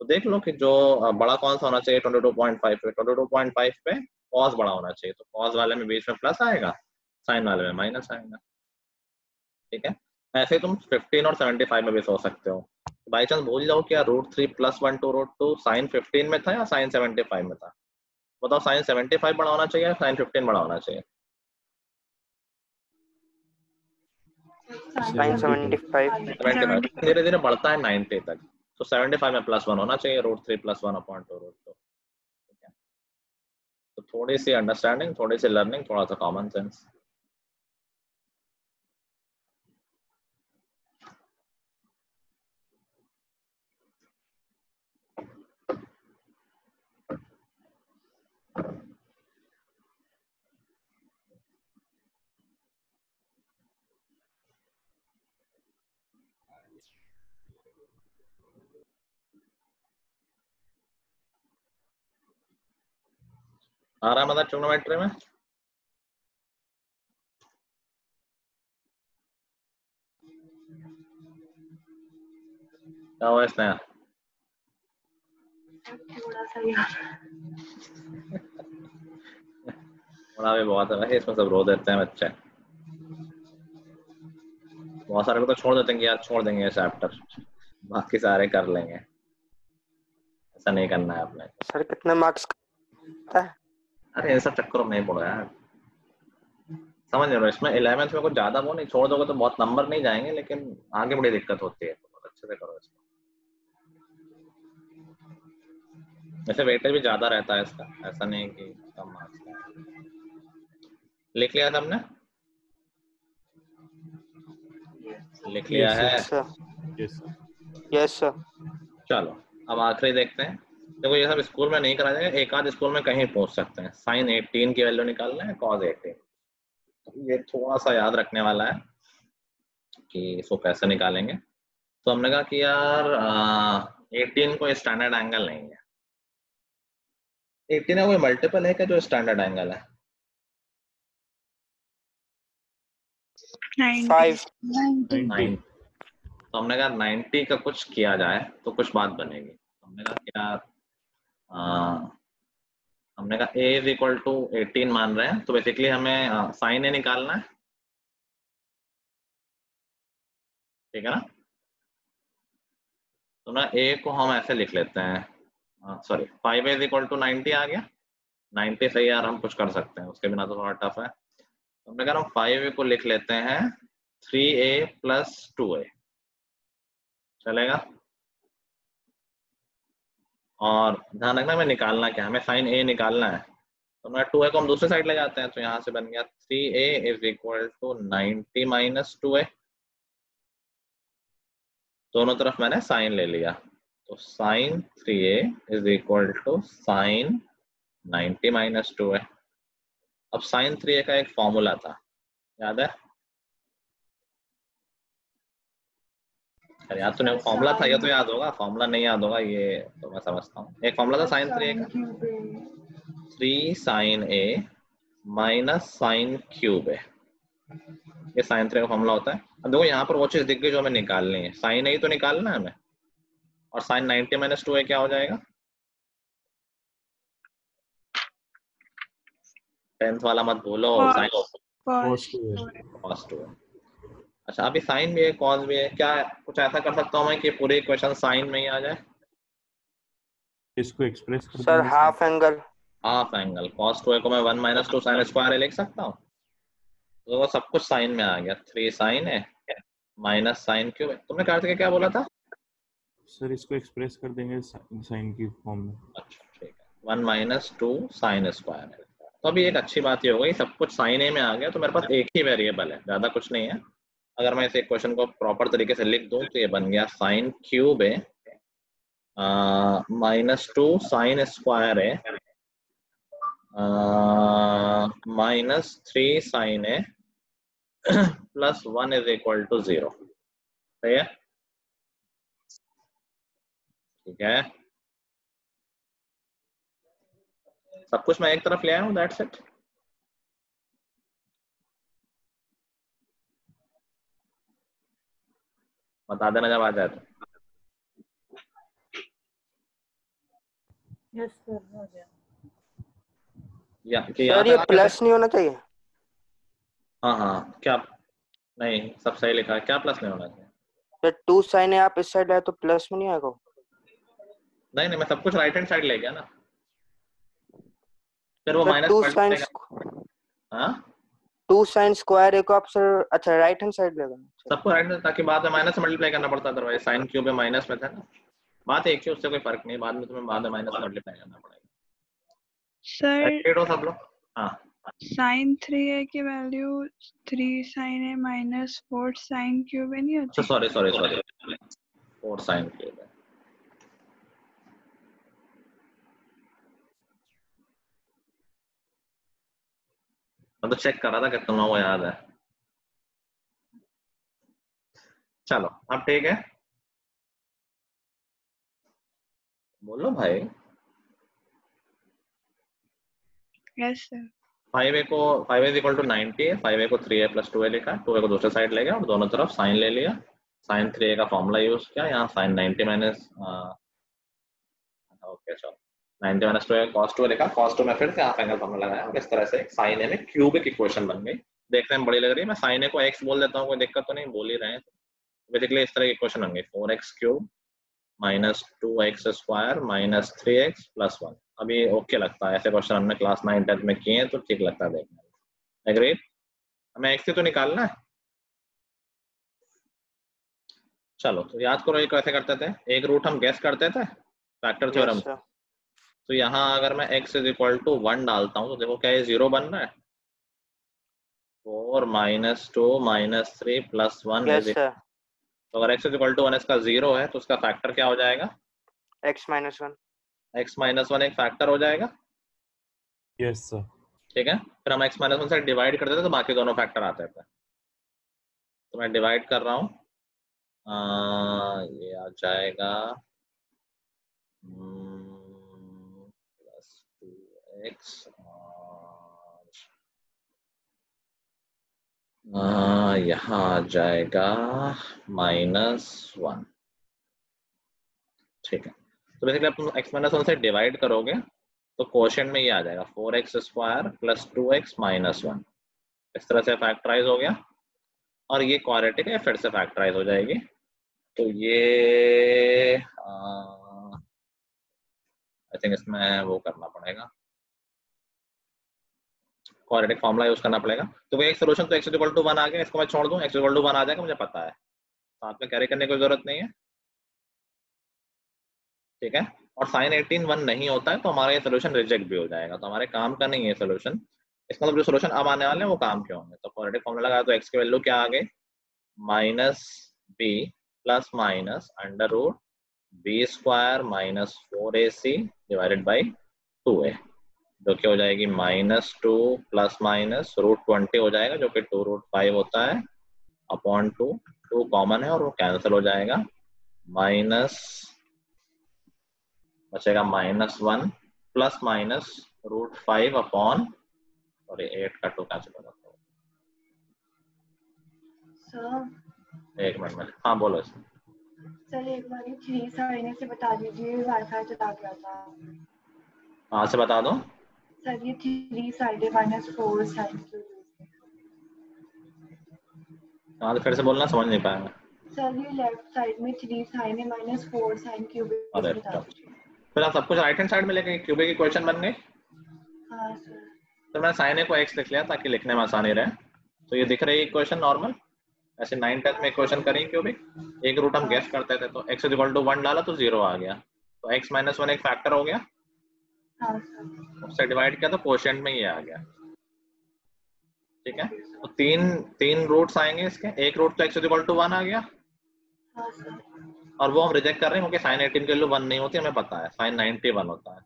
तो देख लो कि जो बड़ा कौन सा होना चाहिए 22.5 पे, 22.5 पे cos बड़ा होना चाहिए, तो cos वाले में बीच में प्लस आएगा, sin वाले में माइनस आएगा। ठीक है, ऐसे तुम 15 और 75 में भी सोच सकते हो। बाई चांस भूल जाओ कि यार √3 + 1 2 √2 sin 15 में था या sin 75 में था, बताओ sin 75 बड़ा होना चाहिए या sin 15 बड़ा होना चाहिए? sin 75। धीरे धीरे बढ़ता है 90 तक, तो 75 में +1 होना चाहिए, √3 + 1/2 √2। ठीक है, तो थोड़ी सी अंडरस्टैंडिंग, थोड़ी सी लर्निंग, थोड़ा सा कॉमन सेंस। आ रहा मतलब ट्रिग्नोमेट्री में क्या हुआ इसमें? थोड़ा सा यार थोड़ा भी बहुत है भाई, इसमें सब रो देते हैं बच्चे, बहुत सारे को तो छोड़ देते हैं कि यार छोड़ देंगे चैप्टर, बाकी सारे कर लेंगे, ऐसा नहीं करना है आपने। सर कितने मार्क्स का है? अरे इन सब चक्करों में नहीं पड़ो यार, समझ रहे हो, इसमें 11th में कुछ ज्यादा वो नहीं, छोड़ दोगे तो बहुत नंबर नहीं जाएंगे, लेकिन आगे बड़ी दिक्कत होती है, तो बहुत अच्छे से करो इसको। वैसे वेटेज भी ज्यादा रहता है इसका, ऐसा नहीं कि कम मार्क्स का। लिख लिया सबने? लिख लिया है? Yes sir. चलो अब आखिरी देखते हैं। देखो ये सब स्कूल में नहीं करा जाएगा, एक आध स्कूल में कहीं पूछ सकते हैं। sin 18 की वैल्यू निकालना है, cos 18, ये थोड़ा सा याद रखने वाला है कि इसको कैसे निकालेंगे। तो हमने कहा कि यार 18 कोई स्टैंडर्ड एंगल नहीं है, 18 का कोई मल्टीपल है क्या जो स्टैंडर्ड एंगल है? 90। तो हमने कहा 90 का कुछ किया जाए तो कुछ बात बनेगी। हमने कहा कि यार हमने कहा a = 18 मान रहे हैं, तो बेसिकली हमें sin a निकालना है। ठीक है ना, तो ना a को हम ऐसे लिख लेते हैं, सॉरी 5a = 90 आ गया, 90 सही यार, हम कुछ कर सकते हैं, उसके बिना तो थोड़ा टफ है। तो हमने कहा हम 5a को लिख लेते हैं 3a + 2a, चलेगा। और ध्यान रखना हमें निकालना क्या, हमें sin a निकालना है, तो मैं 2a को हम दूसरी साइड ले जाते हैं, तो यहाँ से बन गया 3a = 90 - 2a, दोनों तरफ मैंने साइन ले लिया, तो sin 3a = sin 90 - 2a। अब sin 3a का एक फॉर्मूला था, याद है? अरे याद तो नहीं, फॉर्मूला था, ये तो याद होगा, फॉर्मूला नहीं याद होगा ये तो मैं समझता हूँ। एक फॉर्मूला था sin 3a का, 3 sin a - sin cube a, ये sin 3a का फॉर्मूला होता है। अब देखो यहाँ पर वो चीज दिख गई जो हमें निकालनी है, sin a तो निकालना है हमें, और sin 90 - 2a क्या हो जाएगा? 10th वाला मत भूलो, cos cos 2 है। अच्छा अभी साइन भी है cos भी है, क्या कुछ ऐसा कर सकता हूँ मैं कि पूरे इक्वेशन साइन में ही आ जाए? इसको एक्सप्रेस कर सर देंगे half angle half angle cos 2a को मैं 1 - 2 sin स्क्वायर लिख सकता हूँ, तो वो सब कुछ साइन में आ गया। 3 sin है माइनस साइन क्यूब है। तुमने कार्तिक क्या बोला था? सर इसको एक्सप्रेस कर देंगे साइन की फॉर्म में। अच्छा ठीक है, 1 - 2 sin स्क्वायर है। तो अभी एक अच्छी बात ये हो गई, सब कुछ साइन ए में आ गया, तो मेरे पास एक ही वेरिएबल है, ज्यादा कुछ नहीं है। अगर मैं इस इक्वेशन को प्रॉपर तरीके से लिख दूं तो ये बन गया साइन क्यूब है -2 sin स्क्वायर है -3 sin है प्लस 1 = 0। सही है, ठीक है, सब कुछ मैं एक तरफ ले आया हूँ, दैट्स इट। बता देना जब आ जाए तो। यस सर हो गया। या कि सर यहाँ ये तक आ प्लस नहीं होना चाहिए? हाँ हाँ, क्या नहीं, सब सही लिखा है, क्या प्लस नहीं होना चाहिए? सर 2 sin है, आप इस साइड आए तो प्लस में नहीं आएगा? नहीं नहीं, मैं सब कुछ राइट हैंड साइड ले गया ना, फिर वो सर माइनस 2 पलट sin जाएगा। हाँ 2 sin स्क्वायर है को आप सर अच्छा राइट हैंड साइड लेगा? सबको राइट हैंड, ताकि बाद में माइनस से मल्टीप्लाई करना पड़ता, अदरवाइज साइन क्यूब में माइनस में था ना। बात एक ही, उससे कोई फर्क नहीं, बाद में तुम्हें बाद में माइनस से मल्टीप्लाई करना पड़ेगा। सर राइट हो सब लोग? हाँ sin 3a की value 3 sin a minus 4 sin cube a नहीं अच्छा, होती? Sorry sorry sorry, 4 sine cube है। मैं तो चेक कर रहा था कि तुम्हें वो याद है। चलो अब ठीक है, बोलो भाई। Yes sir. 5a को 5a = 90 है, 5a को 3a + 2a लिखा, 2a को दूसरे साइड ले गया और दोनों तरफ साइन ले लिया। साइन 3a का फॉर्मूला यूज किया, यहाँ साइन 90 माइनस ओके चलो 90 - 2a cos 2 लिखा, cos 2 में फिर से हाफ एंगल फॉर्मूला लगाया और इस तरह से साइन ए में क्यूबिक इक्वेशन बन गई। देखने में बड़ी लग रही है, मैं साइन ए को x बोल देता हूँ, कोई दिक्कत तो नहीं, बोल ही रहे हैं। बेसिकली इस तरह की इक्वेशन बन गई, 4x³ -2x² -3x + 1। अभी ओके लगता है, ऐसे क्वेश्चन हमने क्लास 9 10 में किए हैं तो ठीक लगता है देखने में। एग्रीड? हमें x से तो निकालना है। चलो तो याद करो ये कैसे करते थे, एक रूट हम गेस करते थे फैक्टर थ्योरम से। तो यहाँ अगर मैं x = 1 डालता हूँ तो देखो क्या ये 0 बन रहा है। 4 - 2 - 3 + 1 यस सर। तो अगर x = 1 इसका 0 है तो उसका फैक्टर क्या हो जाएगा? x - 1। x - 1 एक फैक्टर हो जाएगा। Yes sir. ठीक है, फिर हम x - 1 से डिवाइड कर देते तो बाकी दोनों फैक्टर आते थे। तो मैं डिवाइड कर रहा हूँ, ये आ जाएगा +2x और यहाँ आ जाएगा -1। ठीक है, तो बेसिकली आप तुम x - 1 से डिवाइड करोगे तो क्वोशिएंट में ये आ जाएगा 4x² + 2x - 1। इस तरह से फैक्टराइज हो गया और ये क्वाड्रेटिक है, फिर से फैक्टराइज हो जाएगी। तो ये आई थिंक इसमें वो करना पड़ेगा, क्वाड्रेटिक फॉर्मूला यूज करना पड़ेगा। तो एक सोल्यूशन तो x = 1 आ गया, इसको मैं छोड़ दूं, x = 1 आ जाएगा, मुझे पता है, साथ में कैरी करने की जरूरत नहीं है। ठीक है, और sin 18 1 नहीं होता है तो हमारा ये सोल्यूशन रिजेक्ट भी हो जाएगा, तो हमारे काम का नहीं है सोल्यूशन। इसका मतलब जो सोल्यूशन अब आने वाले हैं वो काम क्यों होंगे। तो क्वाड्रेटिक फॉर्मूला लगाया तो x की वैल्यू क्या आ गई? -b + √b² - 4ac / 2a, जो कि हो जाएगी -2 ± √20 हो जाएगा, जो कि 2√5 होता है अपॉन 2। 2 कॉमन है और वो कैंसिल हो जाएगा, माइनस बचेगा -1 ± √5 अपॉन, सॉरी 8 का 2 कैंसिल हो जाता है। सर एक मिनट में, हाँ बोलो। सर एक बार 3 sin से बता दीजिए, वाईफाई चला गया था। कहाँ से बता दो? सर ये 3 sin - 4 sin क्यूब। हाँ, फिर से बोलना, समझ नहीं पाया मैं। सर ये लेफ्ट साइड में 3 sin a minus 4 sin cubic अरे बता टफ। दीजिए। फिर आप सब कुछ राइट हैंड साइड में लेके क्यूबिक इक्वेशन बन गई। हाँ सर। तो मैं साइन ए को x लिख लिया ताकि लिखने में आसानी रहे। तो ये दिख रही है इक्वेशन नॉर्मल, ऐसे 9 10 में इक्वेशन करें क्यूबिक। एक रूट हम गेस करते थे, तो x इक्वल टू 1 डाला तो 0 आ गया, तो x माइनस 1 एक फैक्टर हो गया, हाँ सर। उससे डिवाइड किया तो कोशेंट में ये आ गया। ठीक है, तो तीन रूट्स आएंगे इसके। एक रूट तो x इक्वल टू 1 आ गया, हाँ सर। और वो हम रिजेक्ट कर रहे हैं क्योंकि साइन 18 की वैल्यू 1 नहीं होती, हमें पता है साइन 91 होता है।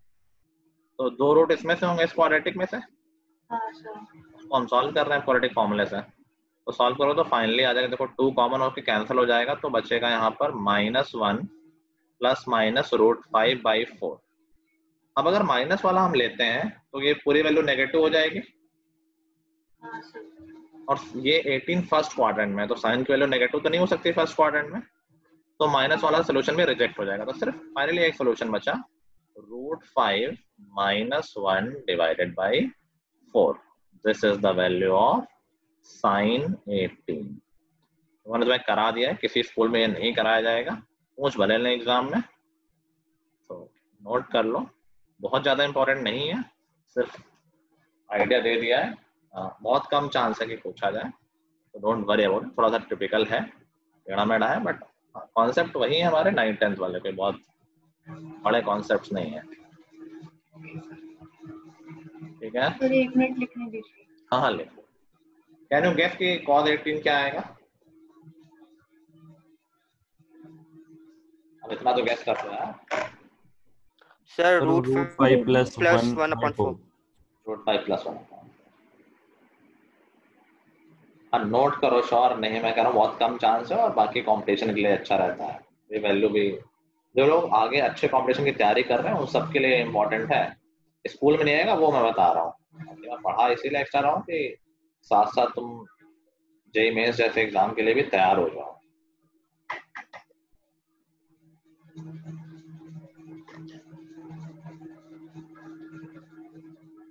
तो दो रूट इसमें से होंगे, इस क्वाड्रेटिक में से, हाँ सर। उसको हम सॉल्व कर रहे हैं क्वाड्रेटिक फॉर्मूले से। तो सॉल्व करो तो फाइनली आ जाएगा, देखो 2 कॉमन होकर कैंसिल हो जाएगा, तो बचेगा यहाँ पर -1 प्लस माइनस √5/4। अब अगर माइनस वाला हम लेते हैं तो ये पूरी वैल्यू नेगेटिव हो जाएगी, हाँ सर। और ये 18 फर्स्ट क्वाड्रेंट में, तो साइन की वैल्यू नेगेटिव तो नहीं हो सकती फर्स्ट क्वाड्रेंट में, तो माइनस वाला सोल्यूशन भी रिजेक्ट हो जाएगा। तो सिर्फ फाइनली एक सोल्यूशन बचा, √5 - 1 divided by 4। This is the value of sine 18। मैंने तुम्हें करा दिया है, किसी स्कूल में ये नहीं कराया जाएगा, पूछ भले लें एग्जाम में, तो नोट कर लो। बहुत ज्यादा इंपॉर्टेंट नहीं है, सिर्फ आइडिया दे दिया है। बहुत कम चांस है कि पूछा जाए, तो डोंट वरी अबाउट इट। थोड़ा सा टिपिकल है, टेढ़ा मेढ़ा है, बट कॉन्सेप्ट वही है हमारे 9 10th वाले, कोई बहुत बड़े कॉन्सेप्ट्स नहीं है। ठीक है, सर 1 मिनट लिखने दीजिए। हाँ हाँ, ले। कैन यू गेस कि cos 18 क्या आएगा? अब इतना तो गेस कर रहा है सर √5 प्लस 1/4। √5 + 1। हाँ, नोट करो, श्योर नहीं मैं कह रहा हूँ बहुत कम चांस है, और बाकी कंपटीशन के लिए अच्छा रहता है ये वैल्यू भी। जो लोग आगे अच्छे कंपटीशन की तैयारी कर रहे हैं उन सबके लिए इम्पोर्टेंट है। स्कूल में नहीं आएगा वो मैं बता रहा हूँ, मैं पढ़ा इसीलिए एक्स्ट्रा रहा हूँ कि साथ साथ तुम जेईई मेंस जैसे एग्जाम के लिए भी तैयार हो जाओ।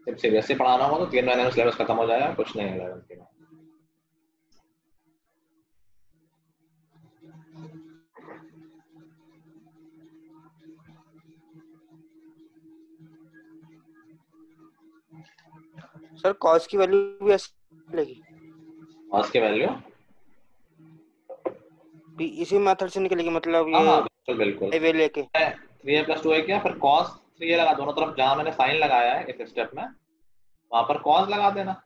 जब सीबीएसई पढ़ाना होगा तो 3 महीने में सिलेबस खत्म हो जाएगा, कुछ नहीं है 11th में। सर कॉस की वैल्यू भी ऐसे मिलेगी? कॉस की वैल्यू भी इसी मेथड से निकलेगी, मतलब हाँ ये हाँ बिल्कुल बिल्कुल। वे लेके 3a + 2a किया, फिर cos 3a लगा, दोनों तरफ जहां मैंने साइन लगाया है इस स्टेप में वहां पर cos लगा देना।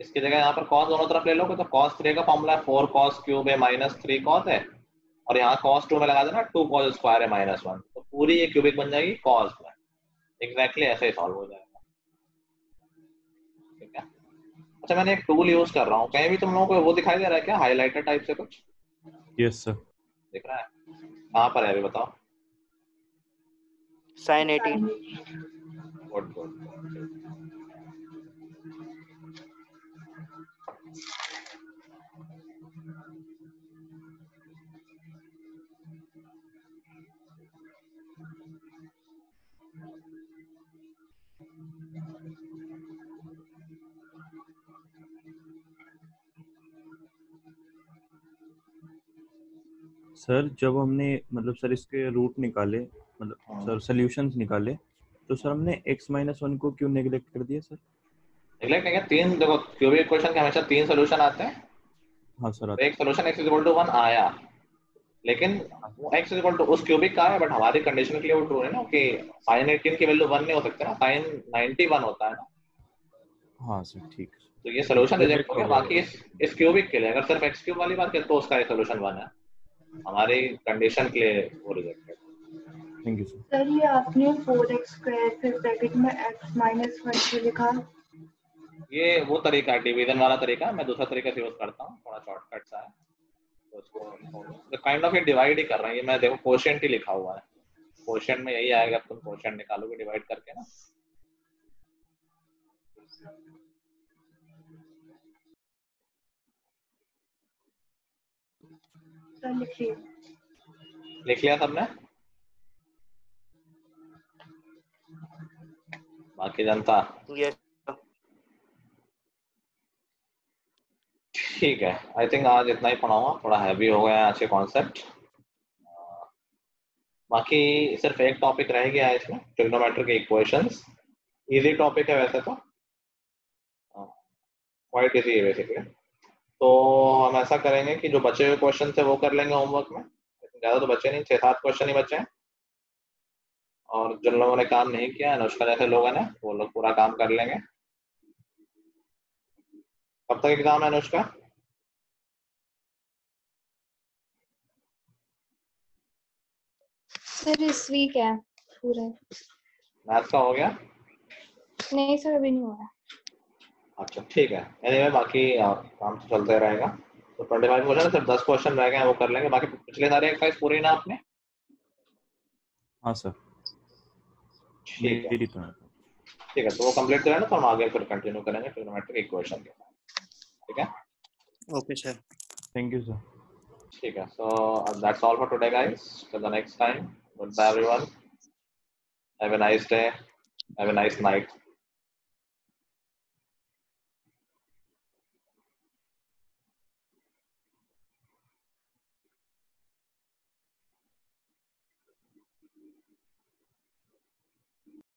इसकी जगह यहाँ पर cos दोनों तरफ ले लोगे तो cos 3a का फॉर्मूला है 4 cos क्यूब a - 3 cos है, और यहाँ cos 2 में लगा देना 2 cos स्क्वायर a - 1, तो पूरी ये क्यूबिक बन जाएगी cos में। एग्जैक्टली ऐसे ही सॉल्व हो जाएगा। ठीक है, अच्छा मैंने एक टूल यूज कर रहा हूँ, कहीं भी तुम लोगों को वो दिखाई दे रहा है क्या, हाइलाइटर टाइप से कुछ यस सर। दिख रहा है? कहाँ पर है अभी बताओ? साइन 18। Good good. सर जब हमने मतलब सर इसके रूट निकाले, मतलब सर सॉल्यूशंस निकाले, तो सर हमने x - 1 को क्यों नेग्लेक्ट कर दिया सर? नेग्लेक्ट नहीं किया, तीन देखो क्यूबिक इक्वेशन के हमेशा 3 सॉल्यूशन आते हैं। हाँ सर। तो एक सॉल्यूशन x = 1 आया, लेकिन वो x = उस क्यूबिक का है, बट हमारी कंडीशन के लिए वो ट्रू है ना कि sin 18 की वैल्यू 1 नहीं हो सकती ना, sin 91 होता है ना। हाँ सर ठीक है। तो ये सॉल्यूशन रिजेक्ट हो गया। हो गया। बाकी इस क्यूबिक के लिए अगर सिर्फ x क्यूब वाली बात करें तो उसका सॉल्यूशन 1 है, हमारी कंडीशन के लिए वो rejected. Thank you sir. Sir ये आपने 4x² फिर ब्रैकेट में x - 1 क्यों लिखा? ये वो तरीका है, डिवीजन वाला तरीका, मैं दूसरा तरीका से यूज करता हूँ, थोड़ा शॉर्टकट सा है, तो उसको काइंड ऑफ ये डिवाइड ही कर रहे हैं। ये मैं देखो कोशेंट ही लिखा हुआ है, कोशेंट में यही आएगा, तुम कोशेंट निकालोगे डिवाइड करके ना। सर लिखिए। लिख लिया सबने? बाकी जनता यस ठीक है, आई थिंक आज इतना ही पढ़ाऊंगा, थोड़ा हैवी हो गया है आज के कॉन्सेप्ट। बाकी सिर्फ एक टॉपिक रह गया है इसमें, ट्रिग्नोमेट्रिक इक्वेशंस। इजी टॉपिक है वैसे तो, क्वाइट इजी है बेसिकली। तो हम ऐसा करेंगे कि जो बचे हुए क्वेश्चन थे वो कर लेंगे होमवर्क में, ज़्यादा तो बचे नहीं, 6-7 क्वेश्चन ही बचे हैं। और जिन लोगों ने काम नहीं किया, अनुष्का जैसे लोगों ने, वो लोग पूरा काम कर लेंगे। कब तक एग्जाम है अनुष्का? सर इस वीक है पूरा। मैथ्स का हो गया? नहीं सर अभी नहीं हुआ है। अच्छा ठीक है, एनीवे बाकी काम तो चलते रहेगा। तो 25 क्वेश्चन, सिर्फ 10 क्वेश्चन रह गए हैं, वो कर लेंगे। बाकी पिछले सारे एक्सरसाइज पूरी ना आपने? हाँ सर, ठीक है, मेरी तो है। ठीक है, तो वो कंप्लीट करें ना, तो हम आगे फिर कंटिन्यू करेंगे ट्रिग्नोमेट्रिक इक्वेशन के साथ। ठीक है, okay sir. Thank you sir. ठीक है, so that's all for today guys, till the next time, goodbye everyone, have a nice day, have a nice night.